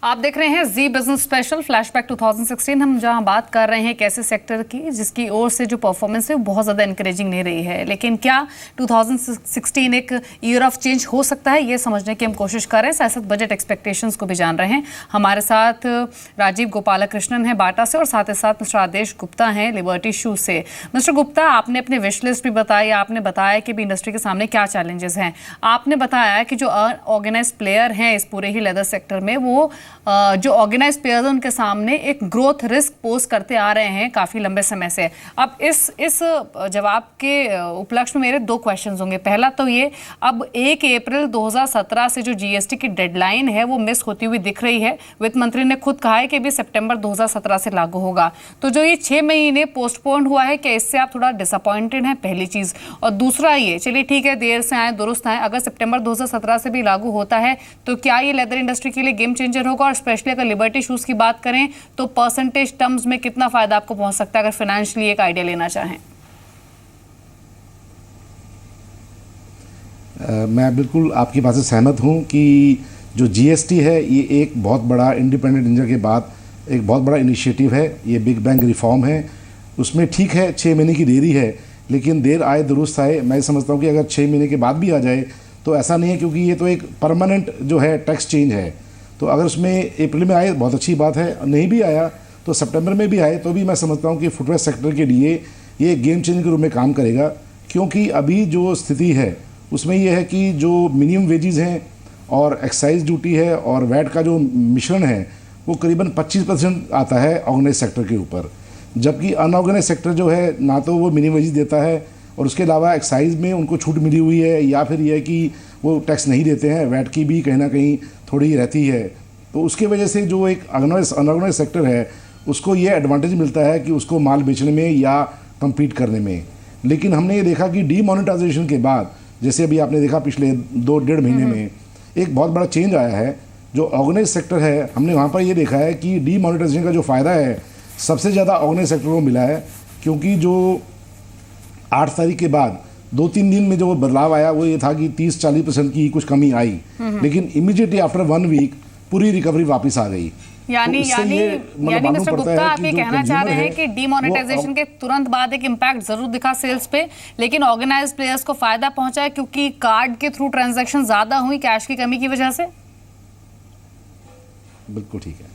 आप देख रहे हैं जी बिजनेस स्पेशल फ्लैशबैक 2016। हम जहां बात कर रहे हैं एक ऐसे सेक्टर की जिसकी ओर से जो परफॉर्मेंस है वो बहुत ज़्यादा इंकरेजिंग नहीं रही है, लेकिन क्या 2016 एक ईयर ऑफ चेंज हो सकता है, ये समझने की हम कोशिश कर रहे हैं। साथ साथ बजट एक्सपेक्टेशंस को भी जान रहे हैं। हमारे साथ राजीव गोपालकृष्णन है बाटा से और साथ ही साथ मिस्टर आदेश गुप्ता हैं लिबर्टी शूज से। मिस्टर गुप्ता, आपने अपने विश लिस्ट भी बताई, आपने बताया कि भी इंडस्ट्री के सामने क्या चैलेंजेस हैं। आपने बताया कि जो ऑर्गेनाइज प्लेयर हैं इस पूरे ही लेदर सेक्टर में, वो जो ऑर्गेनाइज प्लेयर्स हैं उनके सामने एक ग्रोथ रिस्क पोज करते आ रहे हैं काफ़ी लंबे समय से। अब इस जवाब के उपलक्ष्य में मेरे दो क्वेश्चंस होंगे। पहला तो ये, अब 1 अप्रैल 2017 से जो जीएसटी की डेडलाइन है वो मिस होती हुई दिख रही है। वित्त मंत्री ने खुद कहा है कि भी सितंबर 2017 से लागू होगा। तो जो ये 6 महीने पोस्टपोन हुआ है, क्या इससे आप थोड़ा डिसअपॉइंटेड हैं? पहली चीज़। और दूसरा ये, चलिए ठीक है, देर से आए दुरुस्त आए, अगर सितंबर 2017 से भी लागू होता है तो क्या ये लेदर इंडस्ट्री के लिए गेम चेंजर होगा? और स्पेशली अगर लिबर्टी शूज की बात करें तो परसेंटेज टर्म्स में कितना फायदा आपको पहुंच सकता है अगर फाइनेंशियली एक आइडिया लेना चाहें? मैं बिल्कुल आपकी बात से सहमत हूं कि जो जीएसटी है ये एक बहुत बड़ा इंडिपेंडेंट इंडिया के बाद एक बहुत बड़ा इनिशिएटिव है। ये बिग बैंग रिफॉर्म है। उसमें ठीक है 6 महीने की देरी है, लेकिन देर आए दुरुस्त आए। मैं समझता हूं कि अगर 6 महीने के बाद भी आ जाए तो ऐसा नहीं है, क्योंकि ये तो एक परमानेंट जो है टैक्स चेंज है। तो अगर उसमें अप्रैल में आए बहुत अच्छी बात है, नहीं भी आया तो सितंबर में भी आए तो भी मैं समझता हूँ कि फुटवेयर सेक्टर के लिए ये गेम चेंज के रूप में काम करेगा। क्योंकि अभी जो स्थिति है उसमें ये है कि जो मिनिमम वेजेस हैं और एक्साइज ड्यूटी है और वैट का जो मिश्रण है वो करीबन 25% आता है ऑर्गेनाइज सेक्टर के ऊपर, जबकि अनऑर्गेनाइज सेक्टर जो है ना तो वो मिनिमम वेजेस देता है और उसके अलावा एक्साइज में उनको छूट मिली हुई है, या फिर ये है कि वो टैक्स नहीं देते हैं, वैट की भी कहीं ना कहीं थोड़ी रहती है। तो उसके वजह से जो एक अनऑर्गेनाइज सेक्टर है उसको ये एडवांटेज मिलता है कि उसको माल बेचने में या कम्पीट करने में। लेकिन हमने ये देखा कि डीमोनेटाइजेशन के बाद, जैसे अभी आपने देखा पिछले 2-1.5 महीने में एक बहुत बड़ा चेंज आया है। जो ऑर्गेनाइज सेक्टर है, हमने वहाँ पर ये देखा है कि डीमोनेटाइजेशन का जो फ़ायदा है सबसे ज़्यादा ऑर्गेनाइज सेक्टर को मिला है। क्योंकि जो 8 तारीख के बाद 2-3 दिन में जो बदलाव आया वो ये था कि 30-40% की कुछ कमी आई, लेकिन इमीडिएटली आफ्टर 1 वीक पूरी रिकवरी वापस आ गई। यानी मिस्टर गुप्ता, आप ये कहना चाह रहे हैं कि डीमोनेटाइजेशन के तुरंत बाद एक इम्पैक्ट जरूर दिखा सेल्स पे, लेकिन ऑर्गेनाइज्ड प्लेयर्स को फायदा पहुंचा है क्योंकि कार्ड के थ्रू ट्रांजैक्शन ज्यादा हुई कैश की कमी की वजह से? बिल्कुल ठीक है,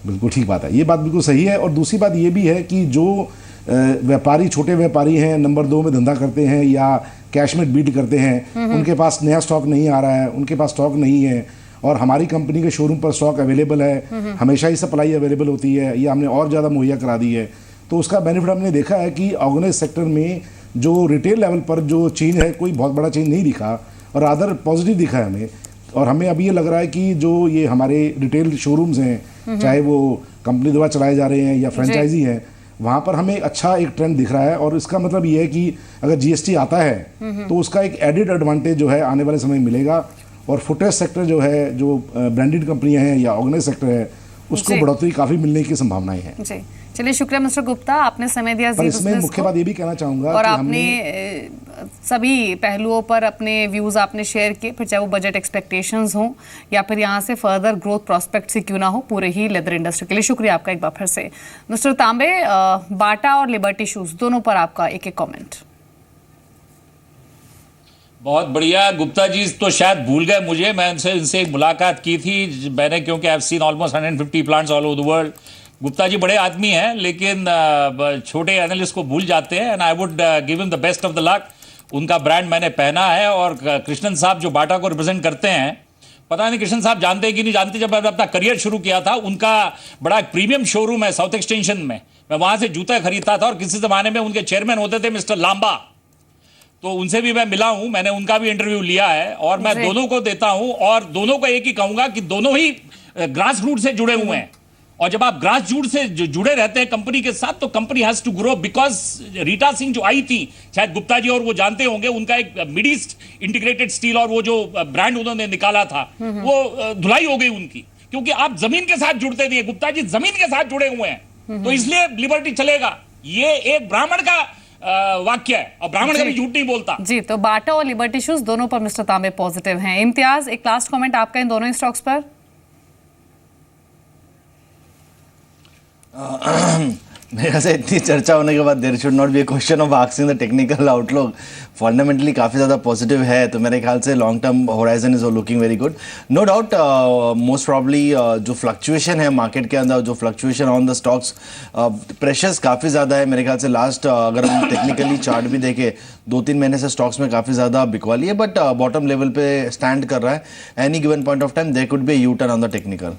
बिल्कुल ठीक बात है, ये बात बिल्कुल सही है। और दूसरी बात ये भी है कि जो व्यापारी, छोटे व्यापारी हैं, नंबर 2 में धंधा करते हैं या कैश में बीट करते हैं, उनके पास नया स्टॉक नहीं आ रहा है, उनके पास स्टॉक नहीं है और हमारी कंपनी के शोरूम पर स्टॉक अवेलेबल है, हमेशा ही सप्लाई अवेलेबल होती है, ये हमने और ज़्यादा मुहैया करा दी है। तो उसका बेनिफिट हमने देखा है कि ऑर्गेनाइज सेक्टर में जो रिटेल लेवल पर जो चेंज है कोई बहुत बड़ा चेंज नहीं दिखा और अदर पॉजिटिव दिखा है हमें। और हमें अभी ये लग रहा है कि जो ये हमारे रिटेल शोरूम्स हैं, चाहे वो कंपनी द्वारा चलाए जा रहे हैं या फ्रेंचाइजी हैं, वहाँ पर हमें अच्छा एक ट्रेंड दिख रहा है। और इसका मतलब ये है कि अगर जीएसटी आता है तो उसका एक एडिड एडवांटेज जो है आने वाले समय में मिलेगा। और फुटवेयर सेक्टर जो है, जो ब्रांडेड कंपनियां हैं या ऑर्गेनाइज सेक्टर है, उसको बढ़ोतरी काफ़ी मिलने की संभावनाएं हैं। जी, चलिए शुक्रिया मिस्टर गुप्ता, आपने समय दिया। पर इसमें मुख्य बात ये भी कहना चाहूँगा और कि आपने सभी पहलुओं पर अपने व्यूज़ आपने शेयर किए, फिर चाहे वो बजट एक्सपेक्टेशंस हों या फिर यहाँ से फर्दर ग्रोथ प्रॉस्पेक्ट से क्यों ना हो पूरे ही लेदर इंडस्ट्री के लिए। शुक्रिया आपका एक बार फिर से। मिस्टर तांबे, बाटा और लिबर्टी शूज़ दोनों पर आपका एक कॉमेंट। बहुत बढ़िया। गुप्ता जी तो शायद भूल गए मुझे, मैं इनसे एक मुलाकात की थी मैंने, क्योंकि I have seen almost 150 plants all over the world. Gupta ji बड़े आदमी हैं, लेकिन छोटे एनालिस्ट को भूल जाते हैं। And I would give him the best of the luck. उनका ब्रांड मैंने पहना है। और कृष्णन साहब जो बाटा को रिप्रेजेंट करते हैं, पता नहीं कृष्णन साहब जानते हैं कि नहीं जानते, जब मैंने अपना करियर शुरू किया था उनका बड़ा एक प्रीमियम शोरूम है साउथ एक्सटेंशन में, मैं वहाँ से जूते खरीदता था। और किसी ज़माने में उनके चेयरमैन होते थे मिस्टर लांबा, तो उनसे भी मैं मिला हूं, मैंने उनका भी इंटरव्यू लिया है। और मैं दोनों को देता हूं और दोनों को एक ही कहूंगा कि दोनों ही ग्रास रूट से जुड़े हुए हैं। और जब आप ग्रास रूट से जुड़े रहते हैं कंपनी के साथ, तो company has to grow. Because Rita Singh जो आई थी, शायद गुप्ता जी और वो जानते होंगे, उनका एक मिड ईस्ट इंटीग्रेटेड स्टील और वो जो ब्रांड उन्होंने निकाला था वो धुलाई हो गई उनकी, क्योंकि आप जमीन के साथ जुड़ते नहीं है। गुप्ता जी जमीन के साथ जुड़े हुए हैं, तो इसलिए लिबर्टी चलेगा। ये एक ब्राह्मण का वाक्य है और ब्राह्मण कभी झूठ नहीं बोलता। जी, तो बाटा और लिबर्टी शूज दोनों पर मिस्टर तांबे पॉजिटिव हैं। इम्तियाज, एक लास्ट कमेंट आपका इन दोनों स्टॉक्स पर। मेरे ख्याल से इतनी चर्चा होने के बाद there should not be a question of asking the technical outlook. Fundamentally काफ़ी ज़्यादा पॉजिटिव है, तो मेरे ख्याल से long term horizon is looking very good. No doubt most probably जो फ्लक्चुएशन है मार्केट के अंदर, जो fluctuation on the stocks, pressures काफ़ी ज़्यादा है मेरे ख्याल से। लास्ट अगर हम टेक्निकली चार्ट भी देखें 2-3 महीने से स्टॉक्स में काफ़ी ज़्यादा बिकवाली है, बट बॉटम लेवल पे स्टैंड कर रहा है। Any given point of time there could be a U turn on the technical.